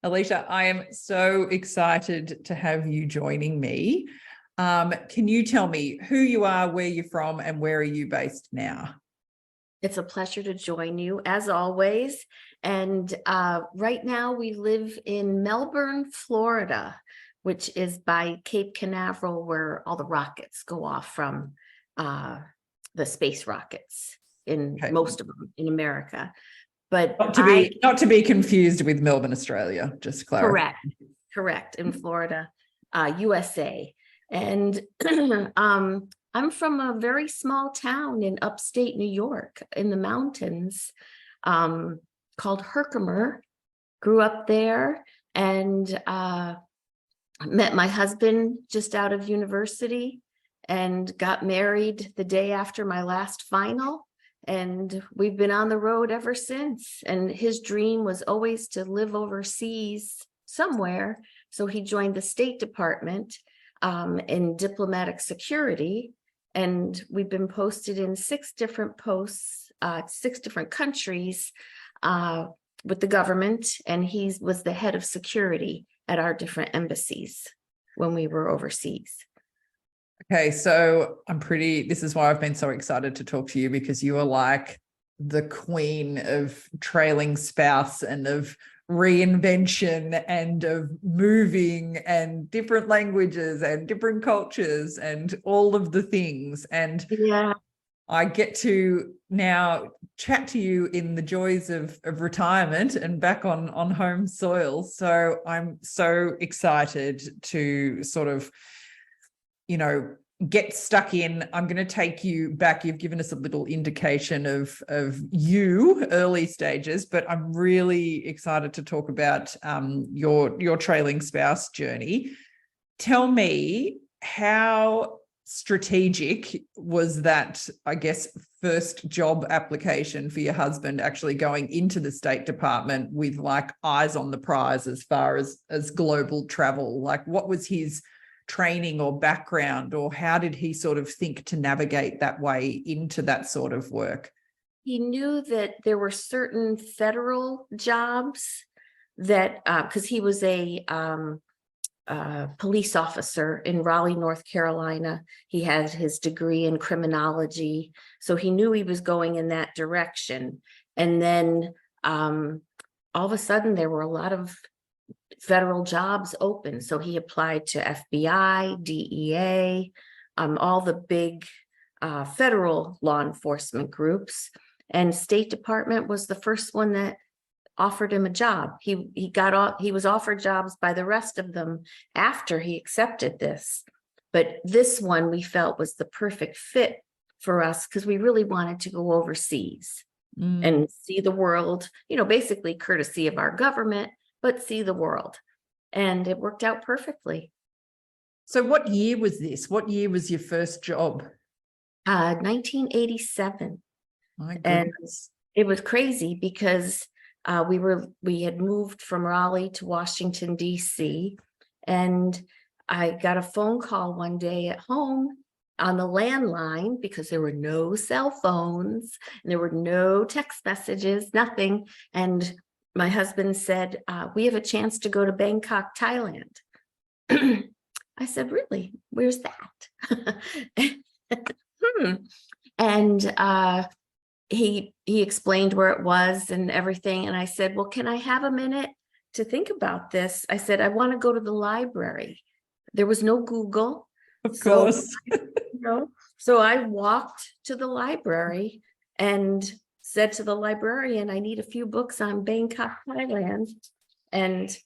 Alicia, I am so excited to have you joining me. Can you tell me who you are, where you're from, and where are you based now? It's a pleasure to join you as always. And right now we live in Melbourne, Florida, which is by Cape Canaveral, where all the rockets go off from, the space rockets in most of them in America. But not to be confused with Melbourne, Australia, just to clarify. Correct, in Florida, USA. And I'm from a very small town in upstate New York in the mountains, called Herkimer. Grew up there and met my husband just out of university and got married the day after my last final. And we've been on the road ever since. And his dream was always to live overseas somewhere. So he joined the State Department in diplomatic security. And we've been posted in 6 different posts, 6 different countries with the government. And he was the head of security at our different embassies when we were overseas. Okay, so this is why I've been so excited to talk to you, because you are like the queen of trailing spouse and of reinvention and of moving and different languages and different cultures and all of the things. And yeah, I get to now chat to you in the joys of retirement and back on home soil. So I'm so excited to sort of, get stuck in. I'm going to take you back. You've given us a little indication of you early stages, but I'm really excited to talk about your trailing spouse journey. Tell me, how strategic was that, I guess, first job application for your husband, actually going into the State Department with like eyes on the prize as far as global travel? Like, what was his training or background, or how did he sort of think to navigate that way into that sort of work? he knew that there were certain federal jobs that, because he was a police officer in Raleigh, North Carolina. He had his degree in criminology, so he knew he was going in that direction. And then all of a sudden there were a lot of federal jobs open, so he applied to FBI, DEA, all the big federal law enforcement groups, and State Department was the first one that offered him a job. He was offered jobs by the rest of them after he accepted this, but this one we felt was the perfect fit for us because we really wanted to go overseas and see the world, basically courtesy of our government, but see the world. And it worked out perfectly. So what year was this? What year was your first job? 1987. My goodness. And it was crazy because we had moved from Raleigh to Washington, D.C. And I got a phone call one day at home on the landline, because there were no cell phones and there were no text messages, nothing. And my husband said, we have a chance to go to Bangkok, Thailand. I said, really? Where's that? And he explained where it was and everything. And I said, well, can I have a minute to think about this? I said, I want to go to the library. There was no Google. Of course. So I walked to the library and said to the librarian, I need a few books on Bangkok, Thailand. And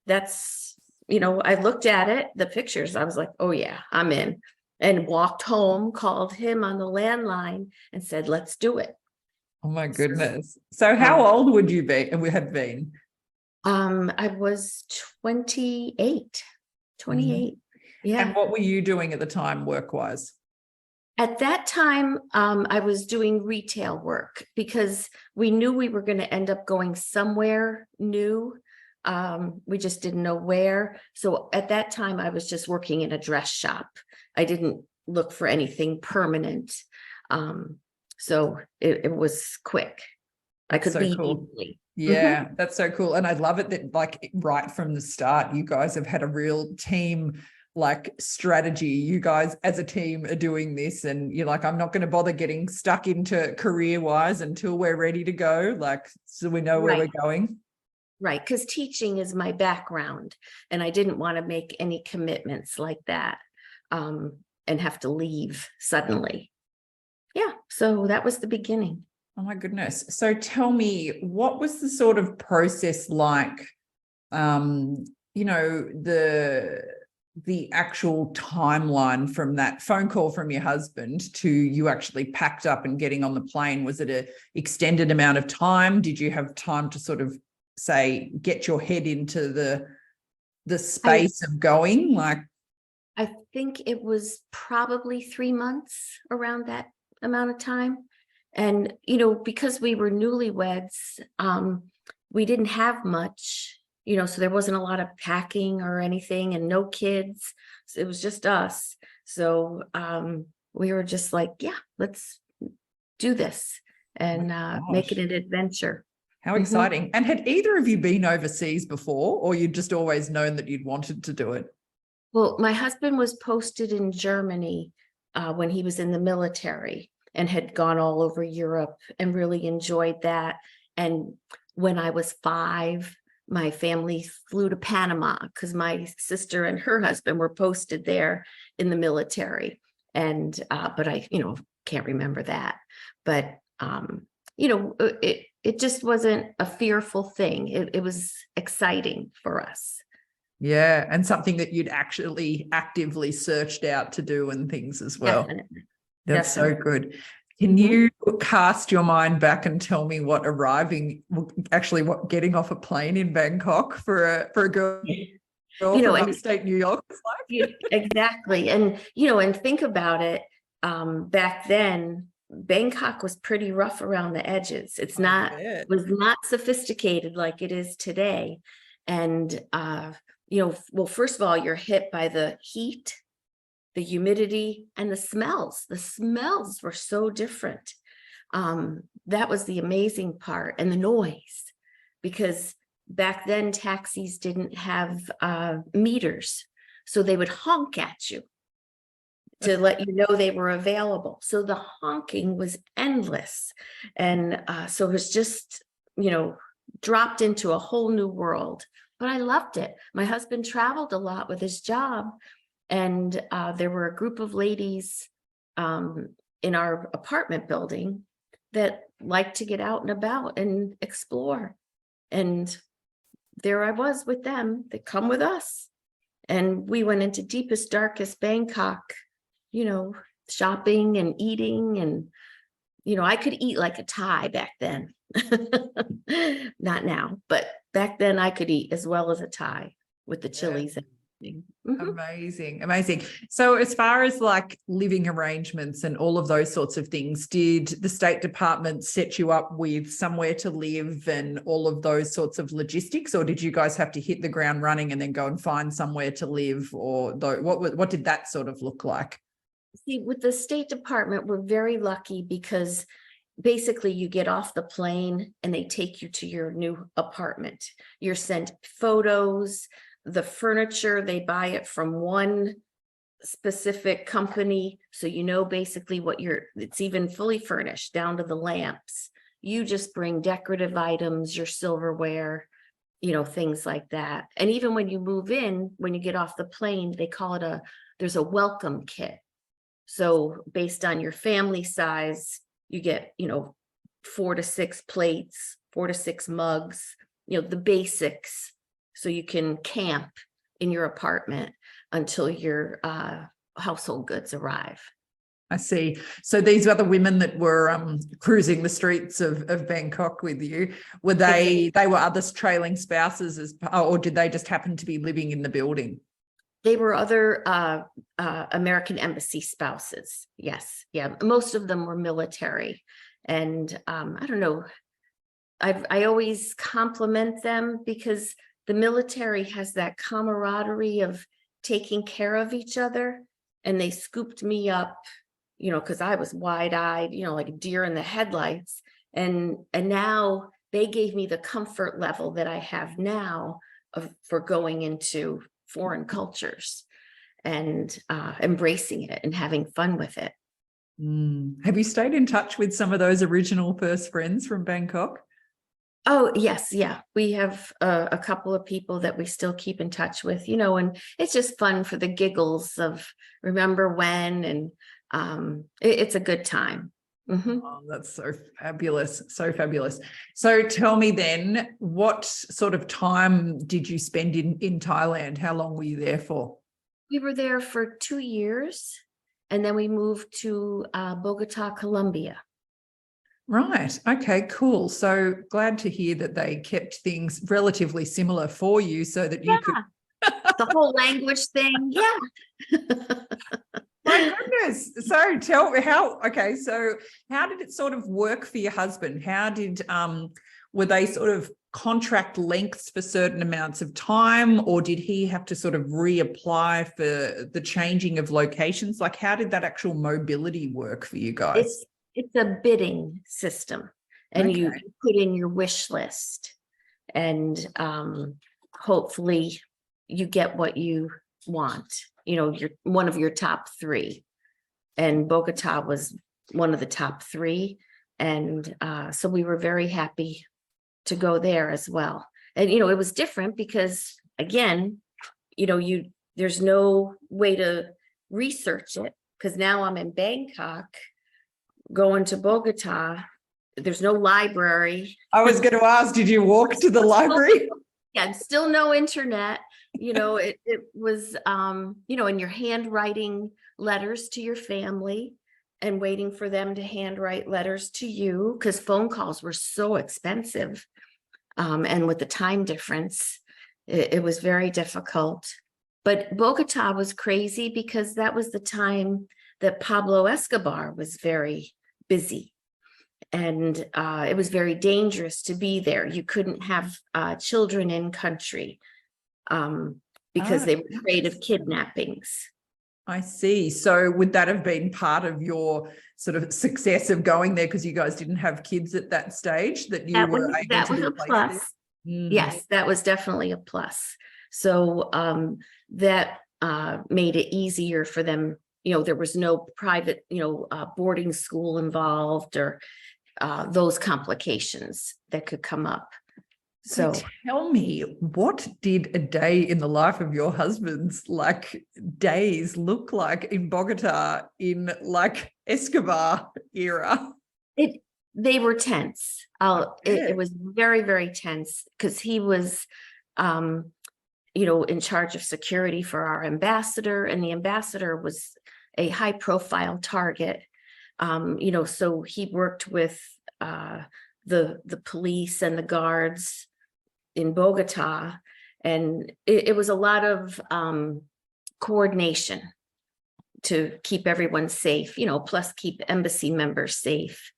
that's, I looked at it, the pictures, I was like, oh yeah, I'm in. And walked home, called him on the landline and said, let's do it. Oh my goodness. So how old would you be? And we had been? I was 28. Yeah. And what were you doing at the time, work-wise? At that time, I was doing retail work because we knew we were going to end up going somewhere new. We just didn't know where. So at that time, I was just working in a dress shop. I didn't look for anything permanent. So it was quick. I could leave easily. Yeah, that's so cool. And I love it that like right from the start, you guys have had a real team like strategy. You guys as a team are doing this and you're like, I'm not going to bother getting stuck into career wise until we're ready to go. Like, so we know where Right. we're going. Right, because teaching is my background, and I didn't want to make any commitments like that, and have to leave suddenly. Yeah, so that was the beginning. Oh my goodness. So tell me, what was the sort of process like? You know, the actual timeline from that phone call from your husband to you actually packed up and getting on the plane. Was it an extended amount of time? Did you have time to sort of say get your head into the space of going? Like, I think it was probably 3 months, around that amount of time. And, because we were newlyweds, we didn't have much, so there wasn't a lot of packing or anything, and no kids. So it was just us. So we were just like, yeah, let's do this and make it an adventure. how exciting. And had either of you been overseas before, or you'd just always known that you'd wanted to do it? Well, my husband was posted in Germany when he was in the military, and had gone all over Europe and really enjoyed that. And when I was 5, my family flew to Panama because my sister and her husband were posted there in the military. And but I, can't remember that. But it just wasn't a fearful thing. It was exciting for us. Yeah, and something that you'd actually actively searched out to do and things as well. Definitely. That's Definitely. so good. Can you cast your mind back and tell me what getting off a plane in Bangkok for a girl from upstate New York is like? Exactly. And think about it. Back then, Bangkok was pretty rough around the edges. It was not sophisticated like it is today. And, well, first of all, you're hit by the heat, the humidity, and the smells. The smells were so different. That was the amazing part, and the noise, because back then taxis didn't have meters, so they would honk at you to let you know they were available. So the honking was endless, and so it was just, dropped into a whole new world. But I loved it. My husband traveled a lot with his job. And there were a group of ladies in our apartment building that liked to get out and about and explore. And there I was with them. They come with us. And we went into deepest, darkest Bangkok, shopping and eating. And, I could eat like a Thai back then. Not now, but back then I could eat as well as a Thai with the chilies. Amazing. So as far as like living arrangements and all of those sorts of things, did the State Department set you up with somewhere to live and all of those sorts of logistics, or did you guys have to hit the ground running and then go and find somewhere to live, or what did that sort of look like? See, with the State Department, we're very lucky because basically you get off the plane and they take you to your new apartment. You're sent photos. The furniture, they buy it from one specific company. So basically it's even fully furnished down to the lamps. You just bring decorative items, your silverware, things like that. And even when you move in, when you get off the plane, they call it there's a welcome kit. So based on your family size, you get, 4 to 6 plates, 4 to 6 mugs, the basics. So you can camp in your apartment until your household goods arrive. I see. So these were the women that were cruising the streets of Bangkok with you. Were they were other trailing spouses or did they just happen to be living in the building? They were other American embassy spouses. Yes. Yeah. Most of them were military. And I don't know. I always compliment them because the military has that camaraderie of taking care of each other. And they scooped me up, because I was wide-eyed, like a deer in the headlights. And now they gave me the comfort level that I have now for going into foreign cultures and embracing it and having fun with it. Have you stayed in touch with some of those original first friends from Bangkok? Oh, yes. Yeah. We have a couple of people that we still keep in touch with, and it's just fun for the giggles of remember when, and it's a good time. Oh, that's so fabulous. So fabulous. So tell me then, what sort of time did you spend in Thailand? How long were you there for? We were there for 2 years, and then we moved to Bogota, Colombia. Right. Okay, cool. So glad to hear that they kept things relatively similar for you so that you could. The whole language thing. Yeah. My goodness. So tell me so how did it sort of work for your husband? How did, were they sort of contract lengths for certain amounts of time, or did he have to sort of reapply for the changing of locations? Like, how did that actual mobility work for you guys? It's a bidding system, and you put in your wish list, and hopefully you get what you want. You're one of your top 3, and Bogota was one of the top 3, and so we were very happy to go there as well. And it was different because, again, there's no way to research it, because now I'm in Bangkok. Going to Bogota, there's no library. I was going to ask, did you walk to the library? Yeah, and still no internet. It was, and you're handwriting letters to your family and waiting for them to handwrite letters to you, because phone calls were so expensive. And with the time difference, it was very difficult. But Bogota was crazy because that was the time that Pablo Escobar was very busy. And it was very dangerous to be there. You couldn't have children in country because they were afraid of kidnappings. I see. So would that have been part of your sort of success of going there, because you guys didn't have kids at that stage, that you were able to be placed there? Yes, that was definitely a plus. So that made it easier for them. There was no private, boarding school involved, or those complications that could come up. So tell me, what did a day in the life of your husband's days look like in Bogota in Escobar era? They were tense. It was very, very tense, because he was, in charge of security for our ambassador, and the ambassador was a high profile target. So he worked with the police and the guards in Bogota, and it was a lot of coordination to keep everyone safe, plus keep embassy members safe.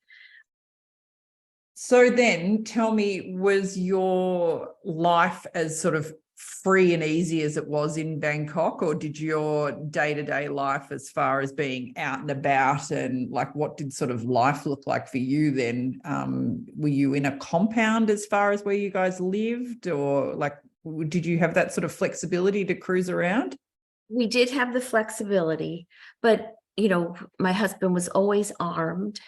So then tell me, was your life as sort of free and easy as it was in Bangkok, or did your day-to-day life, as far as being out and about, and what did sort of life look like for you then? Were you in a compound as far as where you guys lived, or did you have that sort of flexibility to cruise around? We did have the flexibility, but my husband was always armed,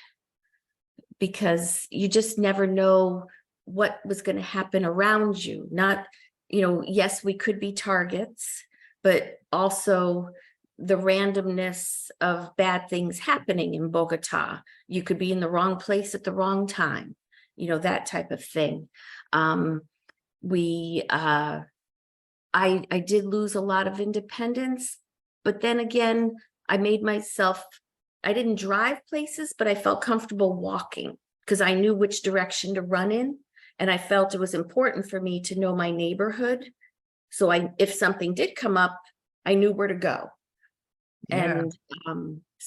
because you just never know what was going to happen around you. Not, yes, we could be targets, but also the randomness of bad things happening in Bogota. You could be in the wrong place at the wrong time, that type of thing. I did lose a lot of independence, but then again, I didn't drive places, but I felt comfortable walking, because I knew which direction to run in. And I felt it was important for me to know my neighborhood. So if something did come up, I knew where to go. Yeah. And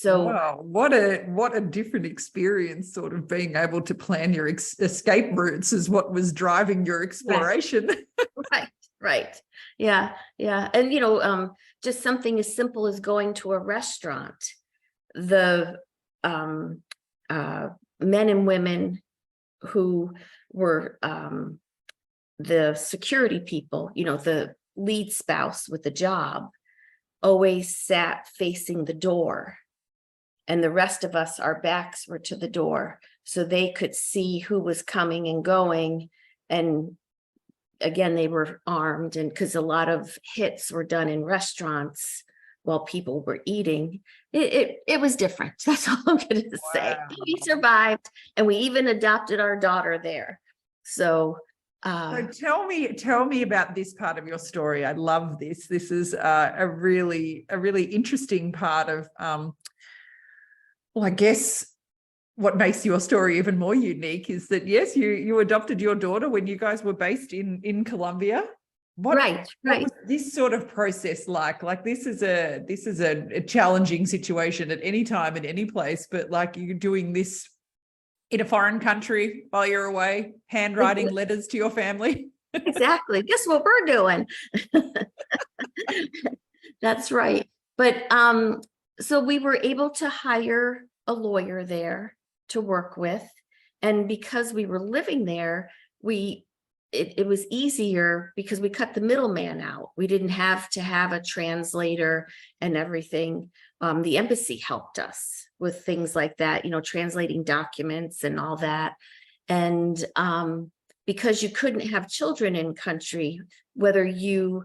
wow, what a different experience, sort of being able to plan your escape routes is what was driving your exploration. Right. Yeah. And, just something as simple as going to a restaurant. The men and women who were the security people, the lead spouse with the job, always sat facing the door. And the rest of us, our backs were to the door, so they could see who was coming and going. And again, they were armed, and because a lot of hits were done in restaurants while people were eating. It was different. That's all I'm going to say. We survived, and we even adopted our daughter there. So tell me about this part of your story. I love this. This is a really interesting part of, well, I guess what makes your story even more unique is that, yes, you adopted your daughter when you guys were based in Colombia. What was this sort of process like? Like, this is a challenging situation at any time, in any place, but like, you're doing this in a foreign country while you're away, handwriting letters to your family. Exactly. Guess what we're doing? That's right. But so we were able to hire a lawyer there to work with. And because we were living there, it was easier because we cut the middleman out. We didn't have to have a translator and everything. The embassy helped us with things like that, translating documents and all that. And because you couldn't have children in country, whether you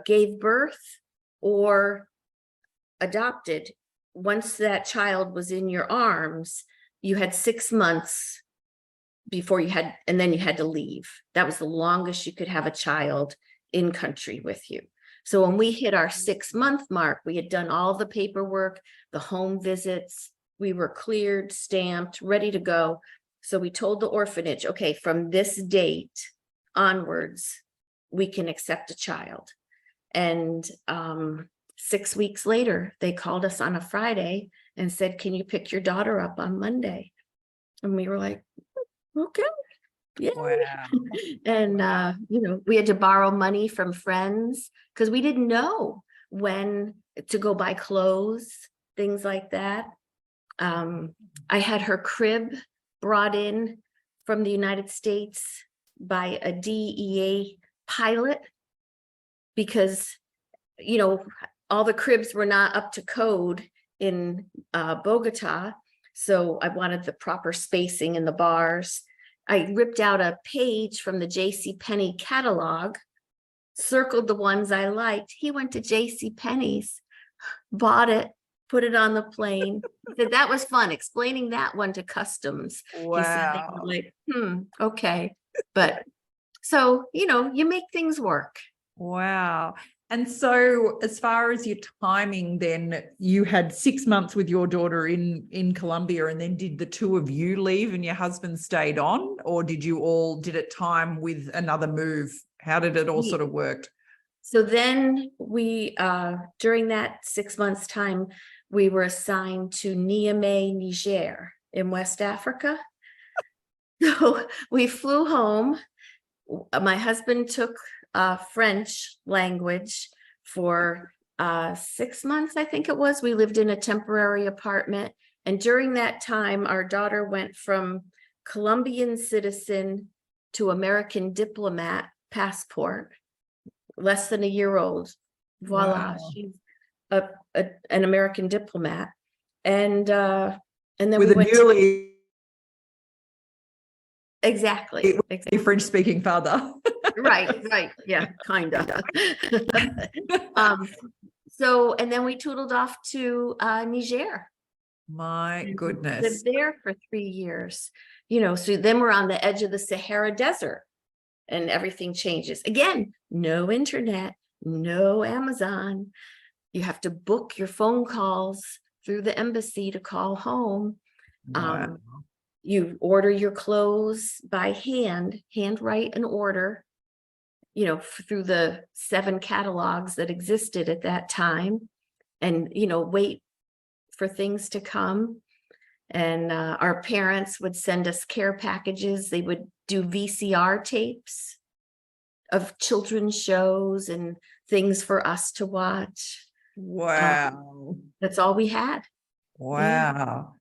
gave birth or adopted, once that child was in your arms, you had 6 months before and then you had to leave. That was the longest you could have a child in country with you. So when we hit our 6-month mark, we had done all the paperwork, the home visits, we were cleared, stamped, ready to go. So we told the orphanage, okay, from this date onwards, we can accept a child. And 6 weeks later, they called us on a Friday and said, can you pick your daughter up on Monday? And we were like, okay. Yeah. Wow. And we had to borrow money from friends because we didn't know when to go buy clothes, things like that. I had her crib brought in from the United States by a DEA pilot because, all the cribs were not up to code in Bogota. So I wanted the proper spacing in the bars. I ripped out a page from the JCPenney catalog, circled the ones I liked. He went to JCPenney's, bought it, put it on the plane. Said that was fun, explaining that one to customs. Wow. He said they were like, okay. But so, you make things work. Wow. And so as far as your timing, then you had 6 months with your daughter in Colombia, and then did the two of you leave and your husband stayed on, or did it time with another move? How did it all sort of work? So then we, during that 6 months time, we were assigned to Niamey, Niger in West Africa. So we flew home. My husband took French language for 6 months, I think it was. We lived in a temporary apartment. And during that time, our daughter went from Colombian citizen to American diplomat passport, less than a year old. Voila, Wow. she's an American diplomat. And then with we a went newly exactly. French-speaking father. Right. Yeah, kind of. So, and then we tootled off to Niger. My goodness. Lived there for 3 years. So then we're on the edge of the Sahara Desert and everything changes. Again, no internet, no Amazon. You have to book your phone calls through the embassy to call home. Wow. You order your clothes by handwrite an order, through the 7 catalogs that existed at that time, and, wait for things to come. And our parents would send us care packages. They would do VCR tapes of children's shows and things for us to watch. Wow. That's all we had. Wow.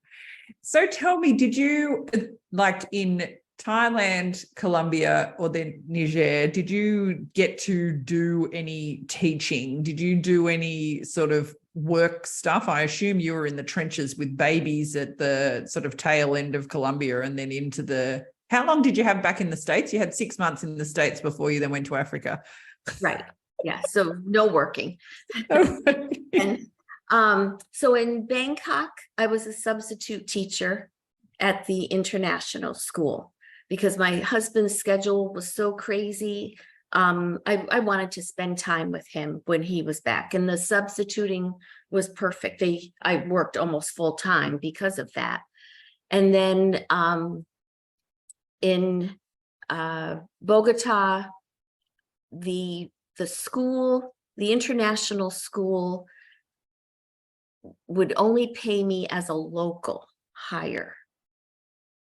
So tell me, did you, like in Thailand, Colombia, or then Niger, did you get to do any teaching? Did you do any sort of work stuff? I assume you were in the trenches with babies at the sort of tail end of Colombia and then into the, how long did you have back in the States? You had 6 months in the States before you then went to Africa. Right. Yeah. So no working. And so in Bangkok, I was a substitute teacher at the international school because my husband's schedule was so crazy. I wanted to spend time with him when he was back, and the substituting was perfect. I worked almost full time because of that. And then in Bogota, the school, the international school, would only pay me as a local hire.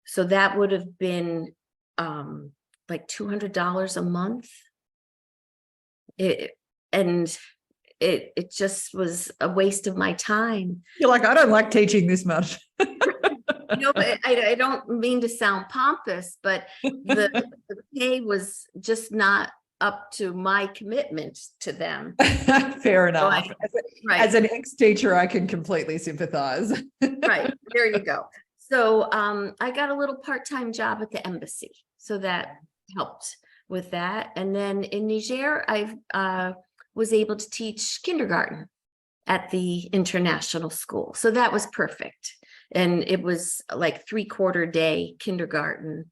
So that would have been like $200 a month. It just was a waste of my time. You're like, I don't like teaching this much. But I don't mean to sound pompous, but the pay was just not up to my commitment to them. Fair enough. Right. As an ex-teacher, I can completely sympathize. Right. There you go. So I got a little part-time job at the embassy. So that helped with that. And then in Niger, I was able to teach kindergarten at the international school. So that was perfect. And it was like 3/4 day kindergarten.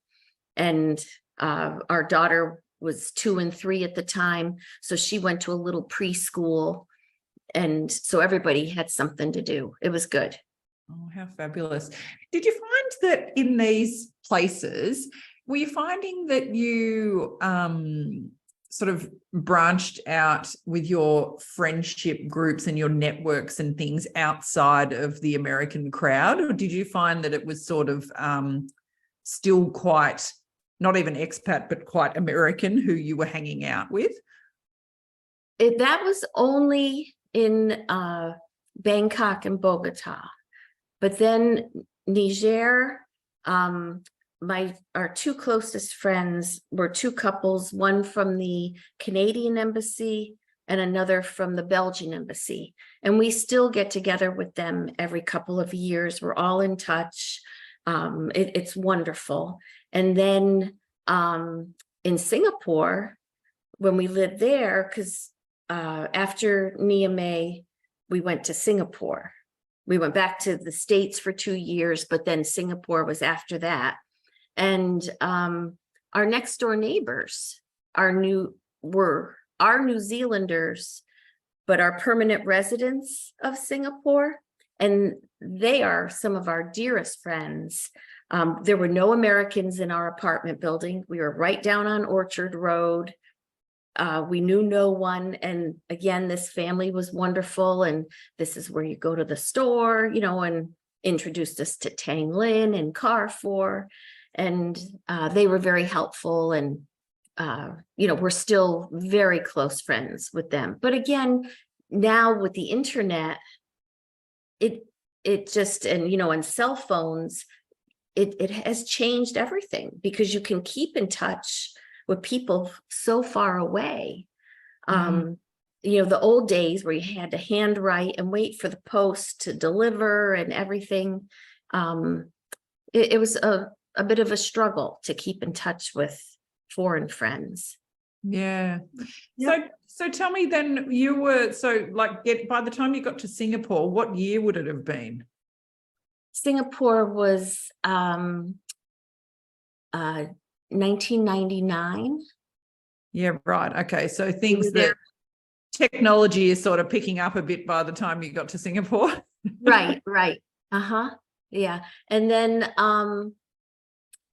And our daughter was 2 and 3 at the time. So she went to a little preschool. And so everybody had something to do. It was good. Oh, how fabulous. Did you find that in these places, were you finding that you sort of branched out with your friendship groups and your networks and things outside of the American crowd? Or did you find that it was sort of still quite, not even expat, but quite American who you were hanging out with? That was only in Bangkok and Bogota. But then Niger, our 2 closest friends were 2 couples, one from the Canadian embassy and another from the Belgian embassy. And we still get together with them every couple of years. We're all in touch. It's wonderful. And then in Singapore, when we lived there, because after Alicia May, we went to Singapore. We went back to the States for 2 years, but then Singapore was after that. And our next door neighbors were New Zealanders, but are permanent residents of Singapore. And they are some of our dearest friends. There were no Americans in our apartment building. We were right down on Orchard Road. We knew no one. And again, this family was wonderful. And this is where you go to the store, and introduced us to Tang Lin and Carrefour. And they were very helpful. And, we're still very close friends with them. But again, now with the internet, it just, and cell phones, it has changed everything because you can keep in touch with people so far away. The old days where you had to handwrite and wait for the post to deliver and everything. It was a bit of a struggle to keep in touch with foreign friends. Yeah. Yep. So tell me then, by the time you got to Singapore, what year would it have been? Singapore was 1999. Yeah, right. Okay. So things that technology is sort of picking up a bit by the time you got to Singapore. Right. Uh-huh. Yeah. And then,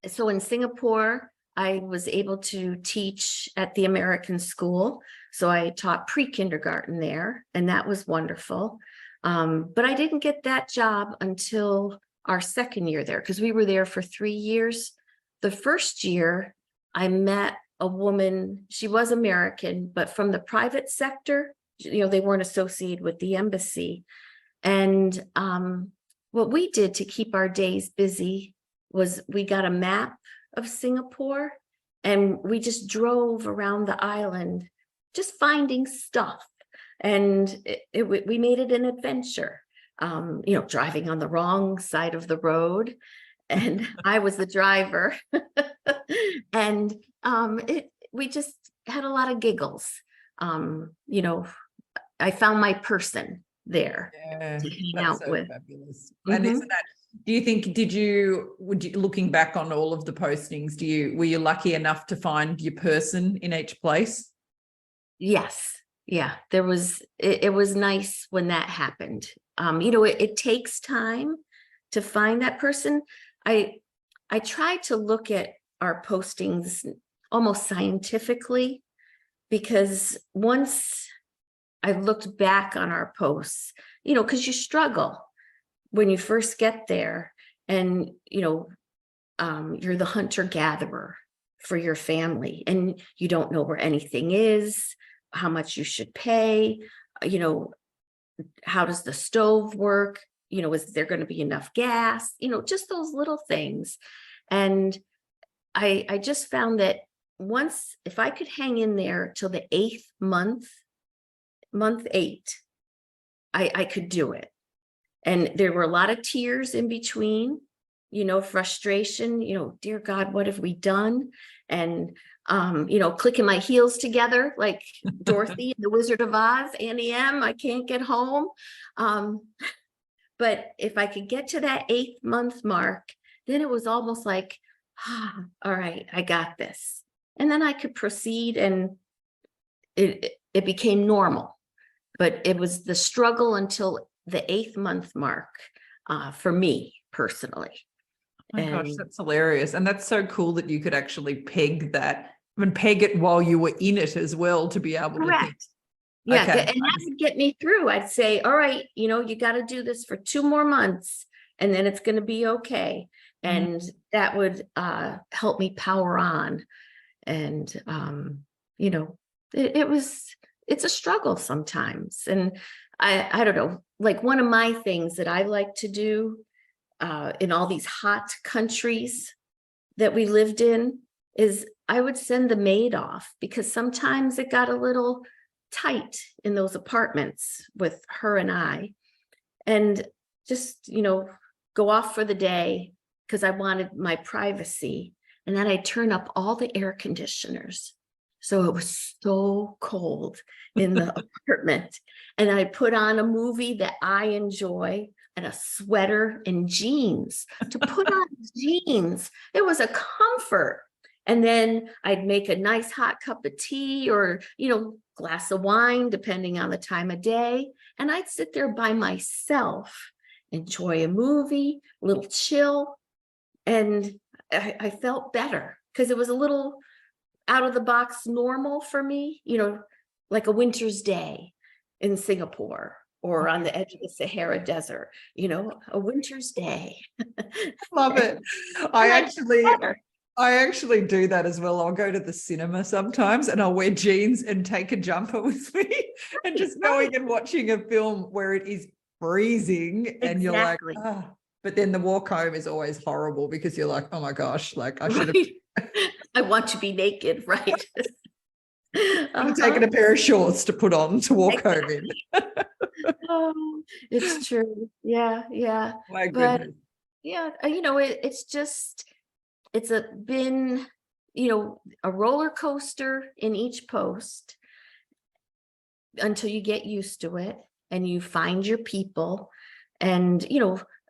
so in Singapore, I was able to teach at the American school. So I taught pre-kindergarten there, and that was wonderful. But I didn't get that job until our second year there, because we were there for 3 years. The first year, I met a woman. She was American, but from the private sector. They weren't associated with the embassy. And what we did to keep our days busy was we got a map of Singapore and we just drove around the island, just finding stuff. And we made it an adventure, driving on the wrong side of the road. And I was the driver. And we just had a lot of giggles. I found my person there to hang out so with. Fabulous. And isn't that, do you think, looking back on all of the postings, were you lucky enough to find your person in each place? Yes. Yeah, it was nice when that happened. It takes time to find that person. I try to look at our postings almost scientifically, because once I looked back on our posts, because you struggle when you first get there, and you're the hunter-gatherer for your family, and you don't know where anything is, how much you should pay, how does the stove work, is there going to be enough gas, just those little things. And I just found that if I could hang in there till the 8th month 8, I could do it. And there were a lot of tears in between, frustration, dear God, what have we done? And, clicking my heels together like Dorothy in The Wizard of Oz, Annie M, I can't get home. But if I could get to that 8th month mark, then it was almost like, all right, I got this. And then I could proceed, and it became normal. But it was the struggle until the 8th month mark for me personally. Oh my gosh, that's hilarious. And that's so cool that you could actually peg that and peg it while you were in it as well, to be able to think. Yeah, okay. And that would get me through. I'd say, all right, you got to do this for 2 more months, and then it's going to be okay. And that would help me power on. And, it's a struggle sometimes. And I don't know, like one of my things that I like to do in all these hot countries that we lived in is I would send the maid off, because sometimes it got a little tight in those apartments with her and I, and just, go off for the day because I wanted my privacy. And then I'd turn up all the air conditioners. So it was so cold in the apartment. And I put on a movie that I enjoy, and a sweater and jeans. To put on jeans, it was a comfort. And then I'd make a nice hot cup of tea, or, glass of wine, depending on the time of day. And I'd sit there by myself, enjoy a movie, a little chill. And I felt better because it was a little out of the box normal for me, like a winter's day in Singapore or on the edge of the Sahara Desert, a winter's day. Love it. I actually do that as well. I'll go to the cinema sometimes and I'll wear jeans and take a jumper with me and just going and watching a film where it is freezing and you're like, oh. But then the walk home is always horrible because you're like, oh my gosh, like I should have. I want to be naked, right? I'm taking a pair of shorts to put on to walk home in. Oh, it's true. Yeah. My goodness. But yeah, it's been, a roller coaster in each post until you get used to it and you find your people. And,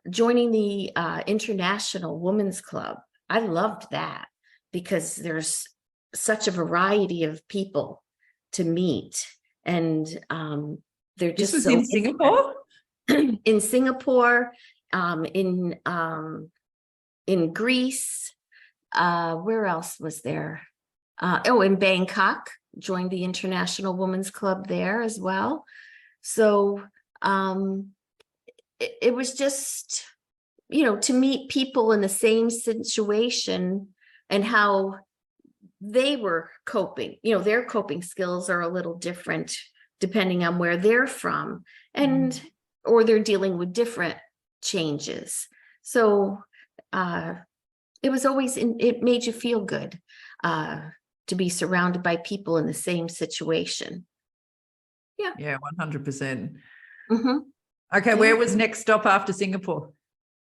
joining the International Women's Club, I loved that because there's such a variety of people to meet. And they're just this was in Singapore? In Singapore, in Greece, where else was there? In Bangkok, joined the International Women's Club there as well. So it was just, to meet people in the same situation and how they were coping. Their coping skills are a little different depending on where they're from, and or they're dealing with different changes. So it was always, it made you feel good to be surrounded by people in the same situation. Yeah. Yeah, 100%. Mm-hmm. Okay, Yeah. where was next stop after Singapore?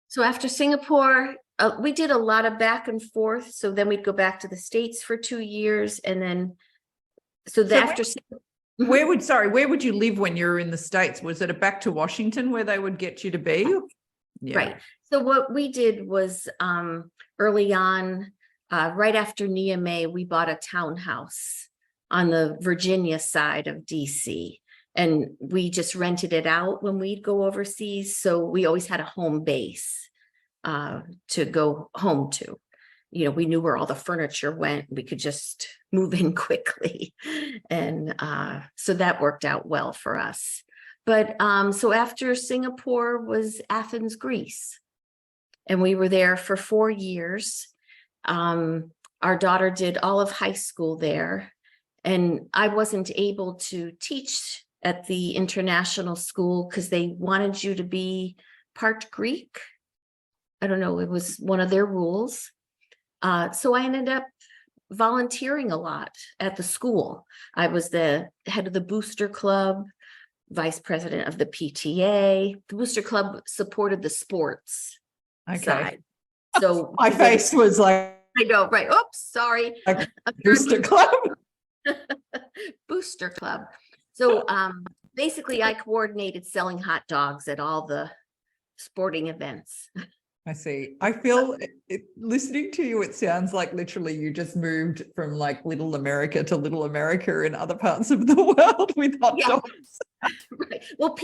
So after Singapore, we did a lot of back and forth. So then we'd go back to the States for 2 years. And then, where would you live when you were in the States? Was it back to Washington where they would get you to be? Yeah. Right. So what we did was early on, right after Alicia May, we bought a townhouse on the Virginia side of DC. And we just rented it out when we'd go overseas. So we always had a home base to go home to. You know, we knew where all the furniture went. We could just move in quickly. And so that worked out well for us. But so after Singapore was Athens, Greece. And we were there for 4 years. Our daughter did all of high school there. And I wasn't able to teach at the international school because they wanted you to be part Greek. I don't know, it was one of their rules. So I ended up volunteering a lot at the school. I was the head of the booster club, vice president of the PTA. The booster club supported the sports side. So my face was like, I know, right? Oops, sorry. Like booster club. Booster club. So basically I coordinated selling hot dogs at all the sporting events. I see. I feel listening to you, it sounds like literally you just moved from like little America to little America in other parts of the world with hot dogs. Right. Well,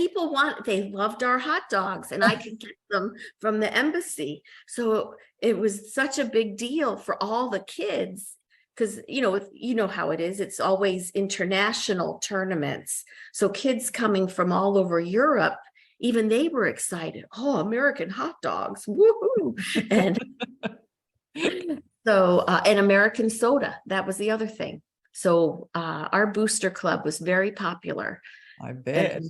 they loved our hot dogs and I could get them from the embassy. So it was such a big deal for all the kids because, you know how it is. It's always international tournaments. So kids coming from all over Europe, even they were excited. Oh, American hot dogs. Woohoo. And so, and American soda, that was the other thing. So our booster club was very popular. I bet.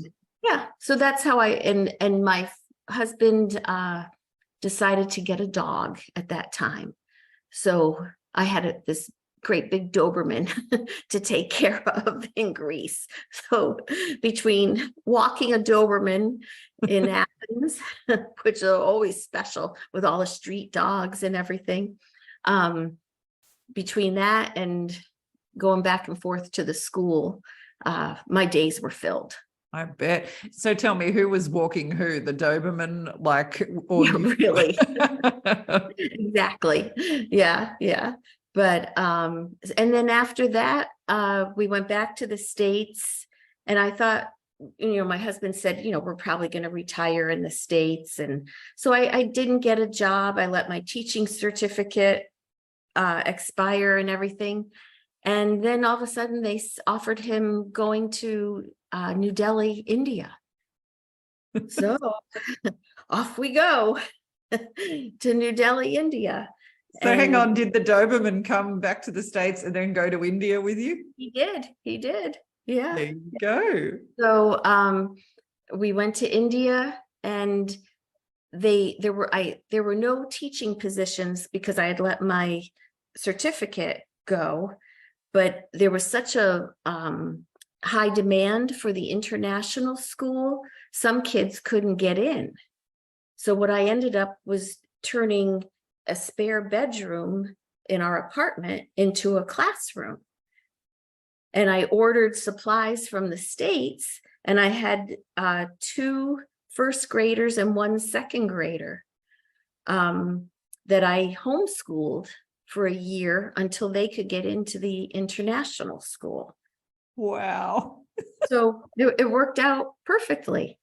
Yeah. So that's how and my husband decided to get a dog at that time. So I had this great big Doberman to take care of in Greece. So between walking a Doberman in Athens, which are always special with all the street dogs and everything, between that and going back and forth to the school, my days were filled. I bet. So tell me, who was walking who? The Doberman, or yeah, really? Exactly. Yeah. But and then after that, we went back to the States, and I thought, my husband said, we're probably going to retire in the States, and so I didn't get a job. I let my teaching certificate expire and everything. And then all of a sudden they offered him going to New Delhi, India. So off we go to New Delhi, India. So hang on, did the Doberman come back to the States and then go to India with you? He did. Yeah. There you go. So we went to India, and there were no teaching positions because I had let my certificate go. But there was such a high demand for the international school, some kids couldn't get in. So what I ended up was turning a spare bedroom in our apartment into a classroom. And I ordered supplies from the States, and I had 2 first graders and 1 second grader that I homeschooled for a year until they could get into the international school. Wow. So it worked out perfectly.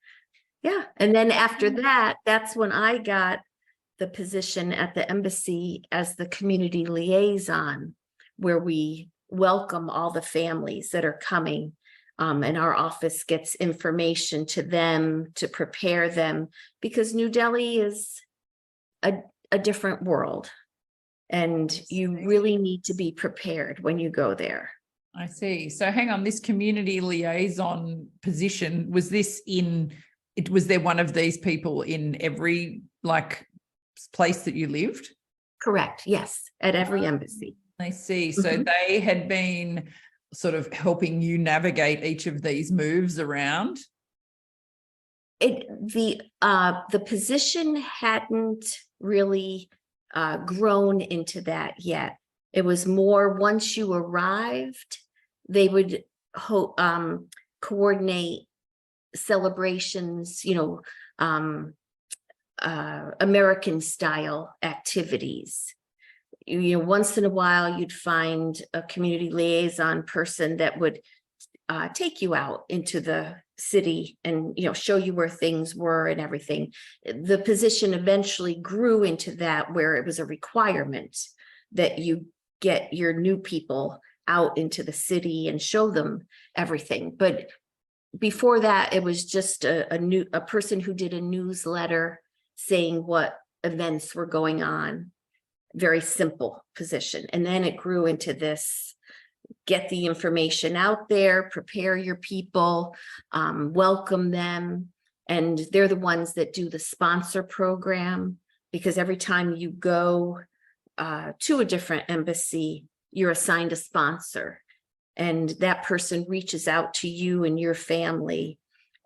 Yeah. And then after that, that's when I got the position at the embassy as the community liaison, where we welcome all the families that are coming. And our office gets information to them to prepare them, because New Delhi is a different world. And you really need to be prepared when you go there. I see. So hang on, this community liaison position, is was there one of these people in every like place that you lived? Correct. Yes. At every embassy. I see. So they had been sort of helping you navigate each of these moves around. The position hadn't really grown into that yet. It was more once you arrived, they would coordinate celebrations, American style activities. Once in a while you'd find a community liaison person that would take you out into the city and show you where things were and everything. The position eventually grew into that, where it was a requirement that you get your new people out into the city and show them everything. But before that, it was just a person who did a newsletter saying what events were going on. Very simple position. And then it grew into this: get the information out there, prepare your people, welcome them. And they're the ones that do the sponsor program, because every time you go to a different embassy, you're assigned a sponsor. And that person reaches out to you and your family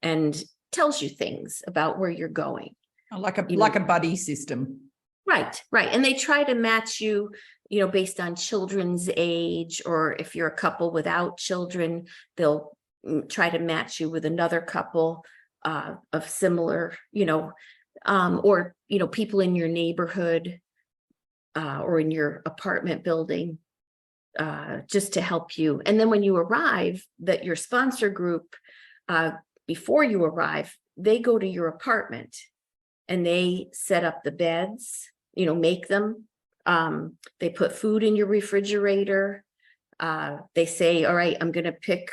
and tells you things about where you're going. Like a buddy system. Right. And they try to match you, based on children's age, or if you're a couple without children, they'll try to match you with another couple of similar, or, people in your neighborhood or in your apartment building, just to help you. And then when you arrive, that your sponsor group, before you arrive, they go to your apartment and they set up the beds, make them. They put food in your refrigerator. They say, all right, I'm going to pick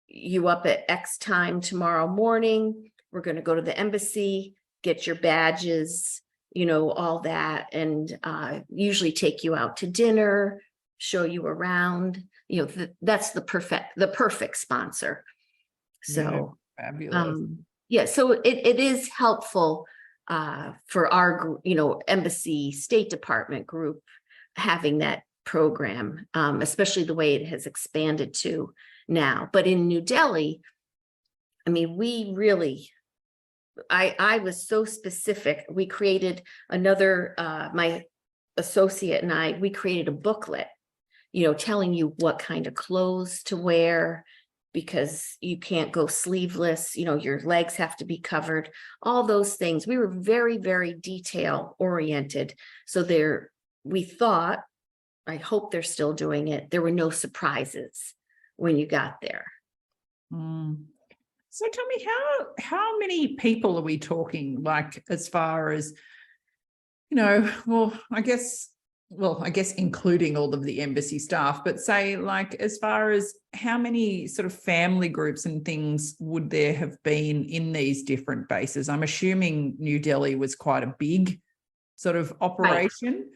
you up at X time tomorrow morning. We're going to go to the embassy, get your badges, all that. And usually take you out to dinner, show you around. That's the perfect sponsor. So fabulous. So it is helpful for our, embassy State Department group having that program, especially the way it has expanded to now. But in New Delhi, we really, I was so specific. We created my associate and I, we created a booklet, telling you what kind of clothes to wear, because you can't go sleeveless, your legs have to be covered, all those things. We were very, very detail oriented. So we thought, I hope they're still doing it, there were no surprises when you got there. So tell me, how many people are we talking, like, as far as, I guess including all of the embassy staff, but say, like, as far as how many sort of family groups and things would there have been in these different bases? I'm assuming New Delhi was quite a big sort of operation.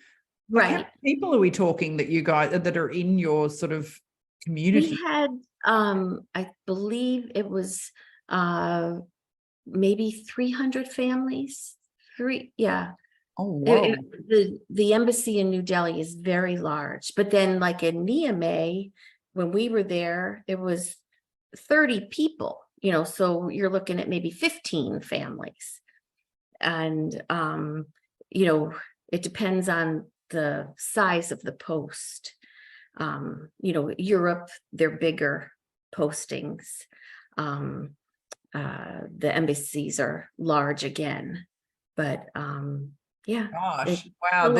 Right. How many people are we talking that you guys that are in your sort of community? We had, I believe it was maybe 300 families. Oh, wow. The embassy in New Delhi is very large, but then like in Niamey, when we were there, it was 30 people, so you're looking at maybe 15 families. And, it depends on the size of the post. Europe, they're bigger postings. The embassies are large again, but Gosh, wow.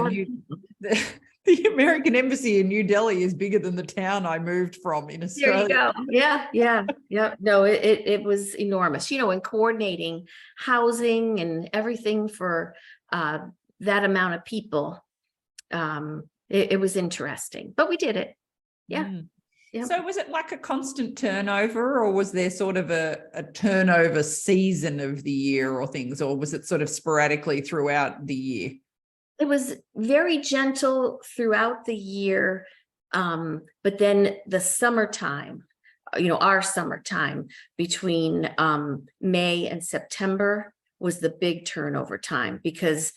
The American embassy in New Delhi is bigger than the town I moved from in Australia. There you go. Yeah. No, it was enormous, and coordinating housing and everything for that amount of people. It was interesting, but we did it. Yeah. Yep. So was it like a constant turnover, or was there sort of a turnover season of the year or things, or was it sort of sporadically throughout the year? It was very gentle throughout the year. But then the summertime, our summertime between May and September was the big turnover time, because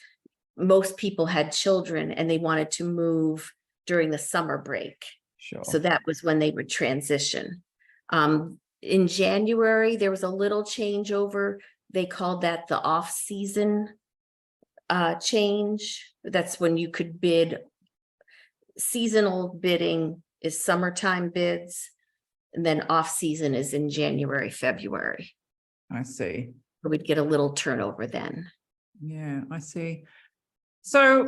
most people had children and they wanted to move during the summer break. Sure. So that was when they would transition. In January, there was a little changeover. They called that the off-season change. That's when you could bid. Seasonal bidding is summertime bids, and then off-season is in January, February. I see. We'd get a little turnover then. Yeah, I see. So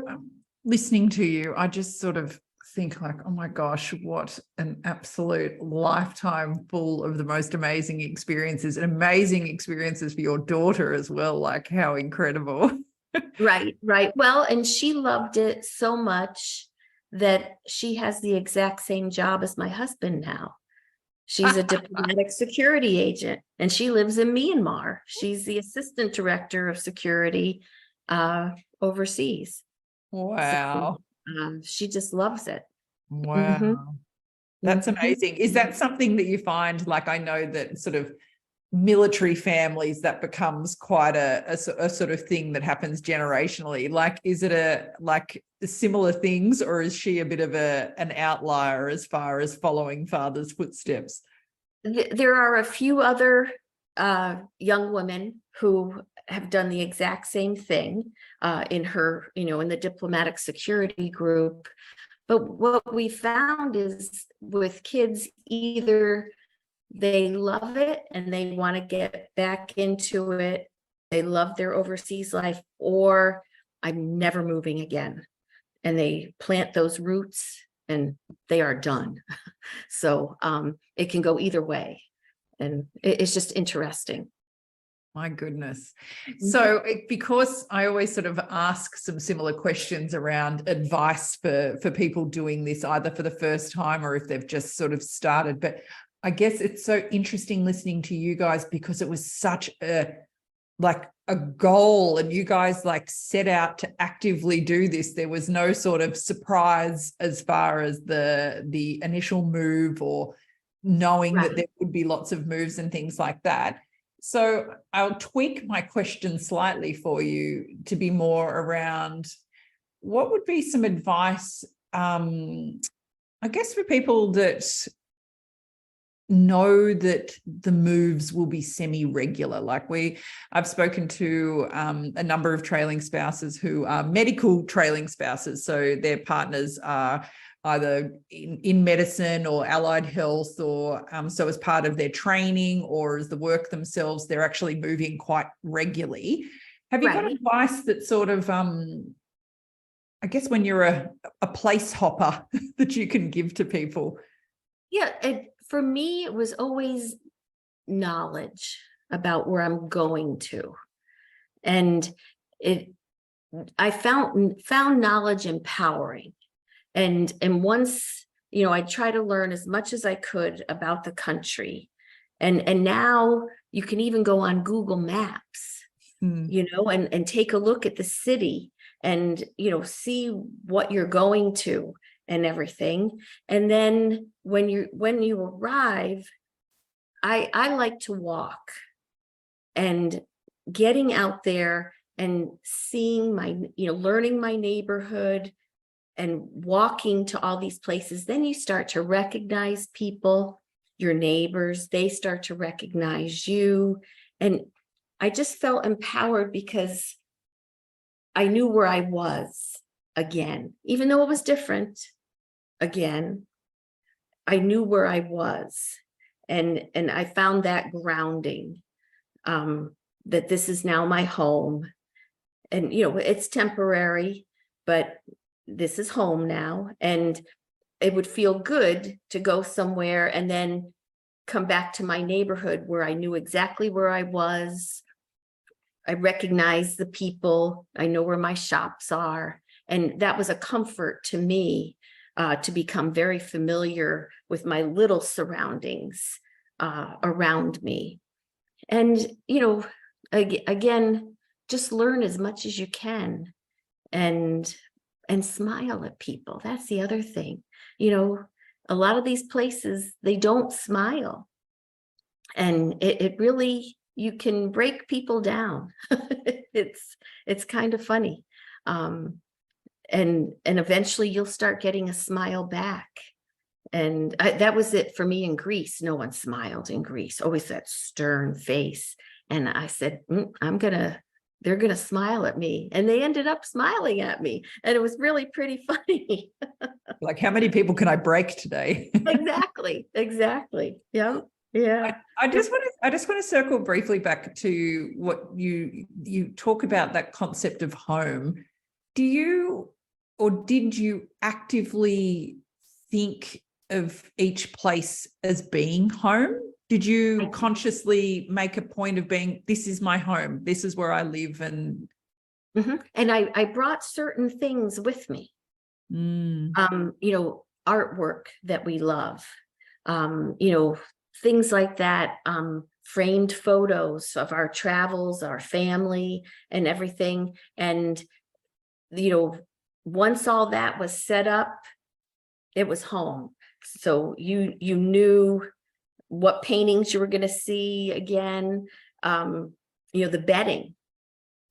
listening to you, I just sort of think like, oh my gosh, what an absolute lifetime full of the most amazing experiences, and amazing experiences for your daughter as well. Like, how incredible. Right. Well, and she loved it so much that she has the exact same job as my husband now. She's a diplomatic security agent, and she lives in Myanmar. She's the assistant director of security overseas. Wow. So, she just loves it. Wow. Mm-hmm. That's amazing. Is that something that you find, like, I know that sort of military families, that becomes quite a sort of thing that happens generationally? Like, is it like similar things, or is she a bit of an outlier as far as following father's footsteps? There are a few other young women who have done the exact same thing in her, in the diplomatic security group. But what we found is with kids, either they love it and they want to get back into it, they love their overseas life, or I'm never moving again. And they plant those roots and they are done. So it can go either way. And it's just interesting. My goodness. So because I always sort of ask some similar questions around advice for people doing this, either for the first time or if they've just sort of started. But I guess it's so interesting listening to you guys, because it was such a goal, and you guys like set out to actively do this. There was no sort of surprise as far as the initial move, or knowing that there would be lots of moves and things like that. So I'll tweak my question slightly for you to be more around, what would be some advice, I guess, for people that know that the moves will be semi-regular. Like, I've spoken to a number of trailing spouses who are medical trailing spouses. So their partners are either in medicine or allied health, or so as part of their training or as the work themselves, they're actually moving quite regularly. Have you got advice that sort of, I guess, when you're a place hopper that you can give to people? Yeah, for me, it was always knowledge about where I'm going to. And I found knowledge empowering. And once, I try to learn as much as I could about the country. And now you can even go on Google Maps, and take a look at the city and, see what you're going to and everything. And then when you arrive, I like to walk, and getting out there and seeing learning my neighborhood and walking to all these places. Then you start to recognize people, your neighbors, they start to recognize you. And I just felt empowered because I knew where I was again, even though it was different. Again, I knew where I was, and I found that grounding, that this is now my home, and it's temporary, but this is home now. And it would feel good to go somewhere and then come back to my neighborhood where I knew exactly where I was. I recognize the people, I know where my shops are, and that was a comfort to me. To become very familiar with my little surroundings around me. And, again, just learn as much as you can, and smile at people. That's the other thing. A lot of these places, they don't smile. And it really, you can break people down. It's kind of funny. And eventually you'll start getting a smile back. And that was it for me in Greece. No one smiled in Greece, always that stern face. And I said, they're gonna smile at me. And they ended up smiling at me. And it was really pretty funny. Like, how many people can I break today? Exactly. Yeah. Yeah. I just want to circle briefly back to what you talk about, that concept of home. Do you, or did you actively think of each place as being home? Did you consciously make a point of being, this is my home, this is where I live? And and I brought certain things with me. Artwork that we love, things like that, framed photos of our travels, our family and everything. And, once all that was set up, it was home. So you knew what paintings you were going to see again. The bedding.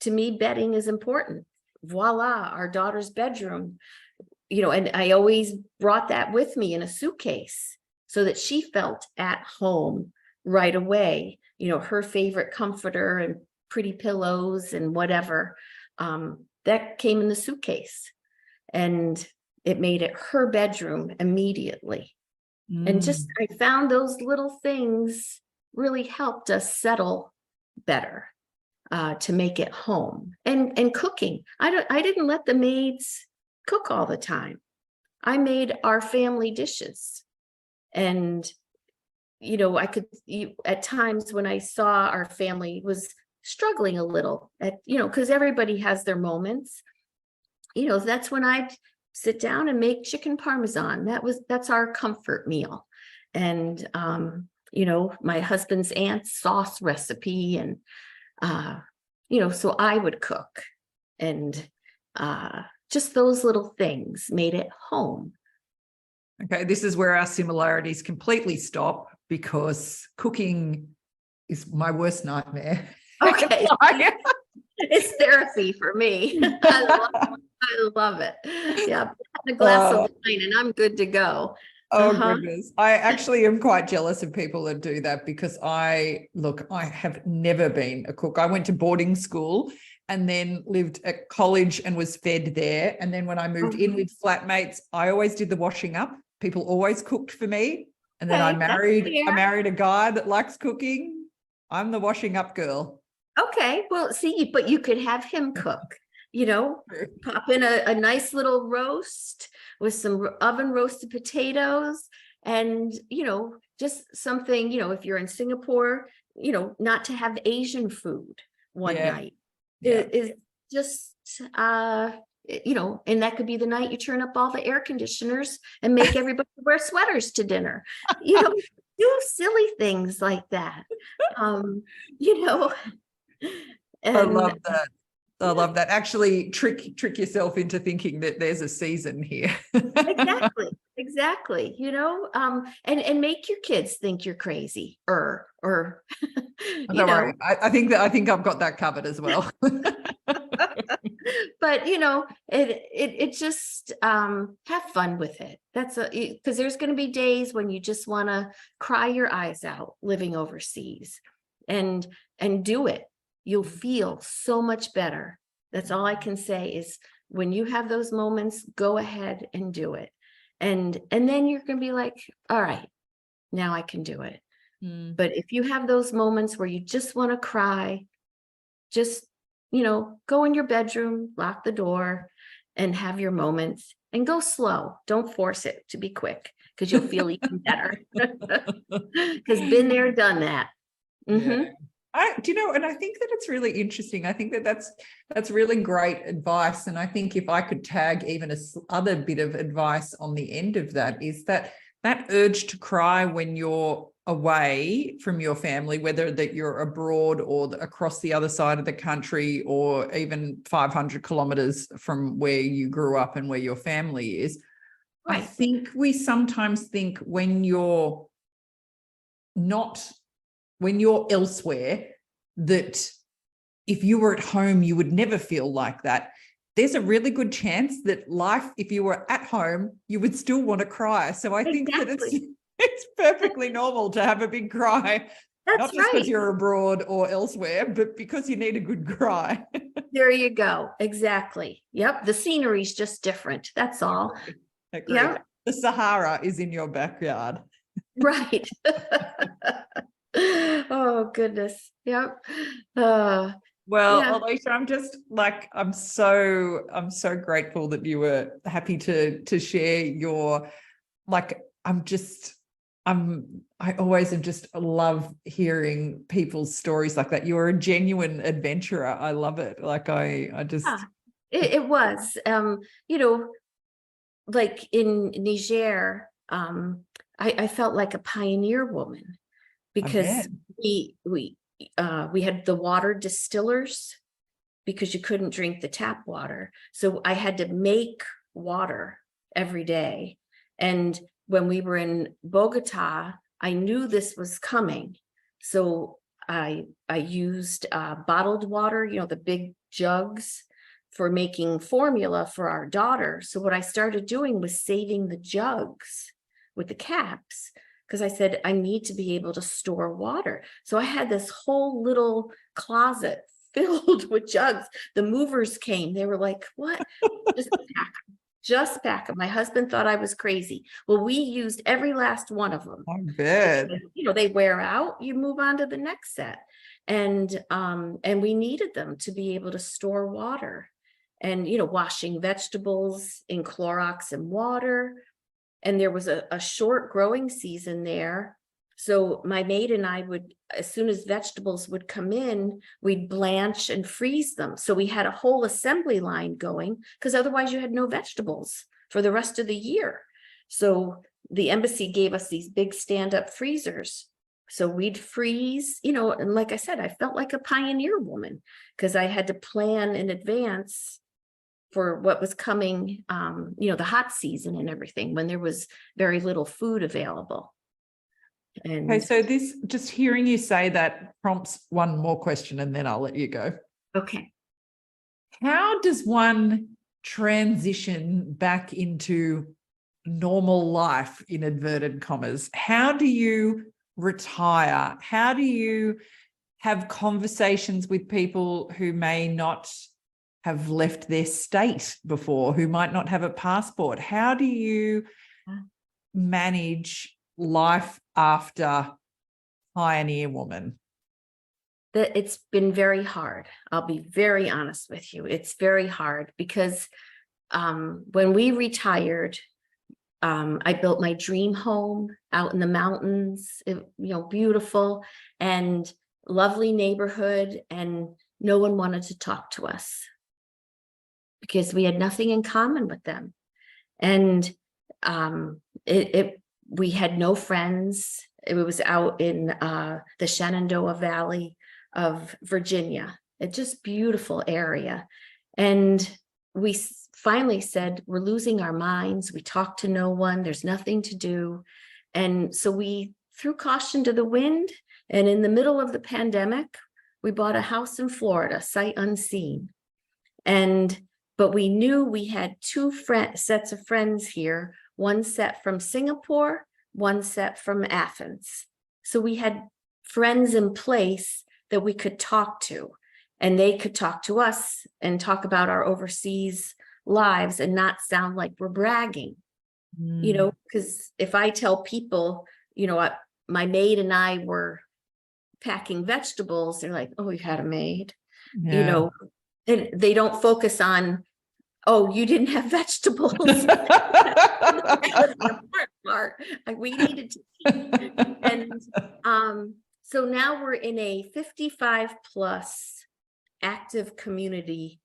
To me, bedding is important. Voila, our daughter's bedroom. And I always brought that with me in a suitcase so that she felt at home right away. Her favorite comforter and pretty pillows and whatever, that came in the suitcase. And it made it her bedroom immediately. And I found those little things really helped us settle better, to make it home. And cooking. I didn't let the maids cook all the time. I made our family dishes. And, at times when I saw our family was struggling a little because everybody has their moments, that's when I'd sit down and make chicken parmesan. That's our comfort meal. And, my husband's aunt's sauce recipe. And, so I would cook, and, just those little things made it home. Okay, this is where our similarities completely stop, because cooking is my worst nightmare. Okay. It's therapy for me. I love it. Yeah, have a glass of wine and I'm good to go. Oh, goodness. I actually am quite jealous of people that do that, because I have never been a cook. I went to boarding school and then lived at college and was fed there. And then when I moved in with flatmates, I always did the washing up. People always cooked for me. And then I married a guy that likes cooking. I'm the washing up girl. Okay, well, see, but you could have him cook, pop in a nice little roast with some oven roasted potatoes and, just something, if you're in Singapore, not to have Asian food one night. It is just, and that could be the night you turn up all the air conditioners and make everybody wear sweaters to dinner, do silly things like that. And, I love that. I love that. Actually, trick yourself into thinking that there's a season here. Exactly. And make your kids think you're crazy or Don't worry. I think I've got that covered as well. But it just have fun with it. That's because there's going to be days when you just want to cry your eyes out living overseas, and do it. You'll feel so much better. That's all I can say is, when you have those moments, go ahead and do it. And then you're going to be like, all right, now I can do it. But if you have those moments where you just want to cry, just, go in your bedroom, lock the door and have your moments, and go slow. Don't force it to be quick, because you'll feel even better. Because been there, done that. Yeah. And I think that it's really interesting. I think that that's really great advice. And I think if I could tag even other bit of advice on the end of that, is that urge to cry when you're away from your family, whether that you're abroad or across the other side of the country, or even 500 kilometers from where you grew up and where your family is. Right. I think we sometimes think when you're not when you're elsewhere, that if you were at home, you would never feel like that. There's a really good chance that life, if you were at home, you would still want to cry. So I think that it's perfectly normal to have a big cry. That's not just right. because you're abroad or elsewhere, but because you need a good cry. There you go. Exactly. Yep. The scenery is just different. That's all. Agreed. Yeah. The Sahara is in your backyard. Right. Oh, goodness. Yep. Well, yeah. Alicia, I'm so grateful that you were happy to share your, I always just love hearing people's stories like that. You're a genuine adventurer. I love it. It was, like in Niger, I felt like a pioneer woman because we had the water distillers because you couldn't drink the tap water. So I had to make water every day. And when we were in Bogota, I knew this was coming. So I used bottled water, the big jugs for making formula for our daughter. So what I started doing was saving the jugs with the caps, because I said, I need to be able to store water. So I had this whole little closet filled with jugs. The movers came. They were like, what? Just pack them. My husband thought I was crazy. Well, we used every last one of them. I bet. They wear out, you move on to the next set. And we needed them to be able to store water and, washing vegetables in Clorox and water. And there was a short growing season there. So my maid and I would, as soon as vegetables would come in, we'd blanch and freeze them. So we had a whole assembly line going because otherwise you had no vegetables for the rest of the year. So the embassy gave us these big stand-up freezers. So we'd freeze, and like I said, I felt like a pioneer woman because I had to plan in advance for what was coming, the hot season and everything when there was very little food available. And okay, so this, just hearing you say that prompts one more question and then I'll let you go. Okay. How does one transition back into normal life, in inverted commas? How do you retire? How do you have conversations with people who may not have left their state before, who might not have a passport? How do you manage life after pioneer woman? It's been very hard. I'll be very honest with you. It's very hard because when we retired, I built my dream home out in the mountains, beautiful and lovely neighborhood, and no one wanted to talk to us because we had nothing in common with them. And we had no friends. It was out in the Shenandoah Valley of Virginia. It's just beautiful area. And we finally said, we're losing our minds. We talk to no one. There's nothing to do. And so we threw caution to the wind. And in the middle of the pandemic, we bought a house in Florida, sight unseen. But we knew we had two sets of friends here, one set from Singapore, one set from Athens. So we had friends in place that we could talk to, and they could talk to us and talk about our overseas lives and not sound like we're bragging, because if I tell people, my maid and I were packing vegetables, they're like, oh, you had a maid, and they don't focus on, oh, you didn't have vegetables. That was the important part. We needed to eat. And so now we're in a 55 plus active community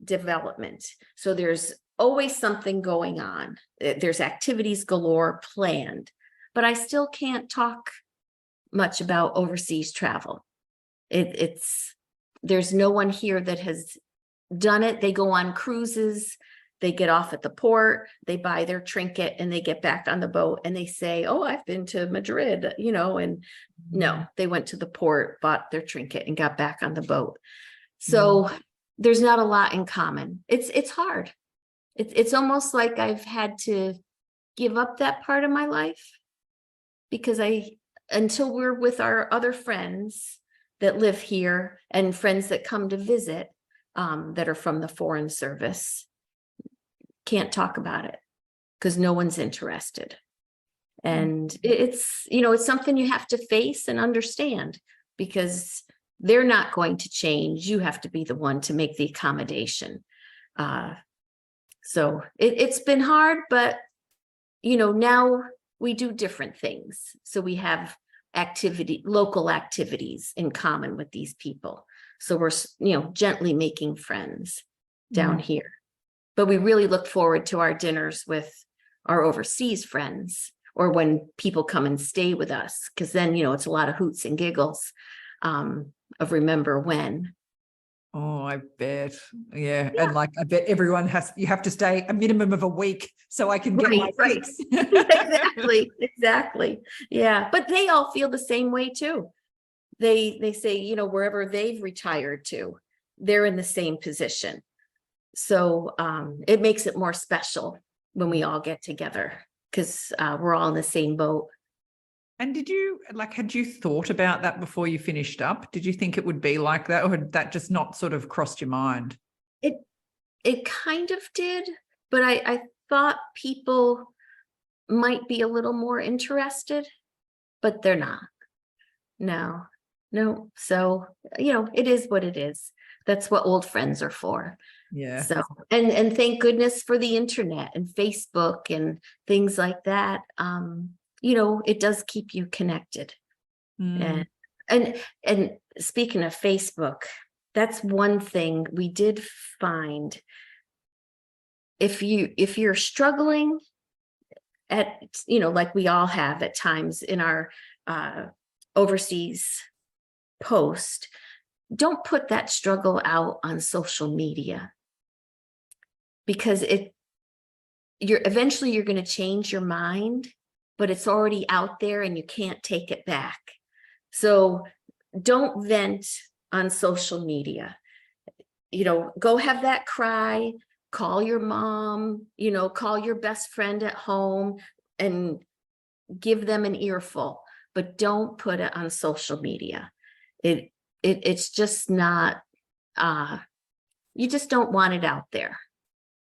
development. So there's always something going on. There's activities galore planned, but I still can't talk much about overseas travel. There's no one here that has done it. They go on cruises, They get off at the port, they buy their trinket, and they get back on the boat and they say, oh, I've been to Madrid, and no, they went to the port, bought their trinket, and got back on the boat. So there's not a lot in common. It's hard. It's almost like I've had to give up that part of my life, because until we're with our other friends that live here and friends that come to visit, that are from the Foreign Service, can't talk about it because no one's interested. And it's something you have to face and understand, because they're not going to change. You have to be the one to make the accommodation. So it's been hard, but now we do different things. So we have local activities in common with these people. So we're, gently making friends down here. But we really look forward to our dinners with our overseas friends, or when people come and stay with us, because then, it's a lot of hoots and giggles of remember when. Oh, I bet. Yeah. And like, I bet everyone you have to stay a minimum of a week so I can get my fix. Exactly. Yeah. But they all feel the same way too. They say, wherever they've retired to, they're in the same position. So it makes it more special when we all get together, because we're all in the same boat. And had you thought about that before you finished up? Did you think it would be like that, or had that just not sort of crossed your mind? It kind of did, but I thought people might be a little more interested, but they're not. No. So, it is what it is. That's what old friends are for. Yeah. So, and thank goodness for the internet and Facebook and things like that. It does keep you connected. And speaking of Facebook, that's one thing we did find. If you're struggling at, like we all have at times in our overseas post, don't put that struggle out on social media, because eventually you're going to change your mind, but it's already out there and you can't take it back. So don't vent on social media. Go have that cry, call your mom, call your best friend at home and give them an earful, but don't put it on social media. It's just not, you just don't want it out there.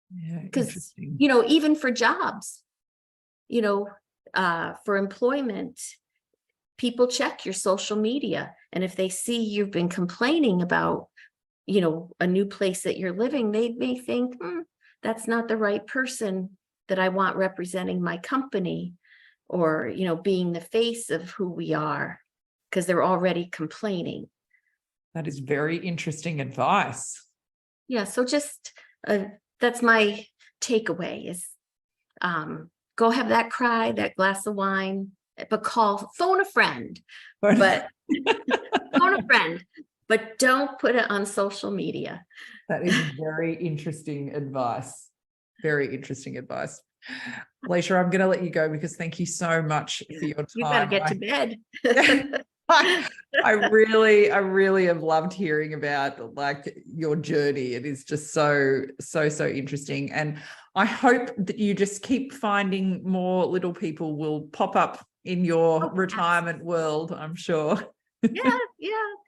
Yeah, because, even for jobs, for employment, people check your social media. And if they see you've been complaining about, a new place that you're living, they may think, that's not the right person that I want representing my company, or, being the face of who we are, because they're already complaining. That is very interesting advice. Yeah. So just, that's my takeaway is, go have that cry, that glass of wine, but phone a friend, but phone a friend, but don't put it on social media. That is very interesting advice. Very interesting advice. Alicia, I'm going to let you go, because thank you so much for your time. You got to get to bed. I really have loved hearing about like your journey. It is just so interesting. And I hope that you just keep finding more little people will pop up in your retirement world, I'm sure. Yeah,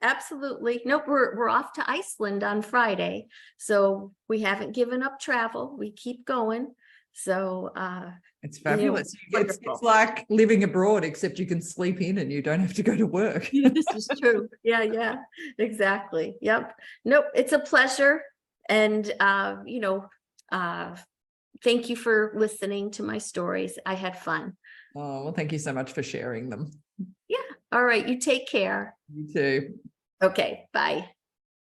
absolutely. Nope, we're off to Iceland on Friday. So we haven't given up travel. We keep going. So it's fabulous. It's like living abroad, except you can sleep in and you don't have to go to work. This is true. Yeah, exactly. Yep. Nope, it's a pleasure. And thank you for listening to my stories. I had fun. Oh, well, thank you so much for sharing them. Yeah. All right. You take care. You too. Okay. Bye.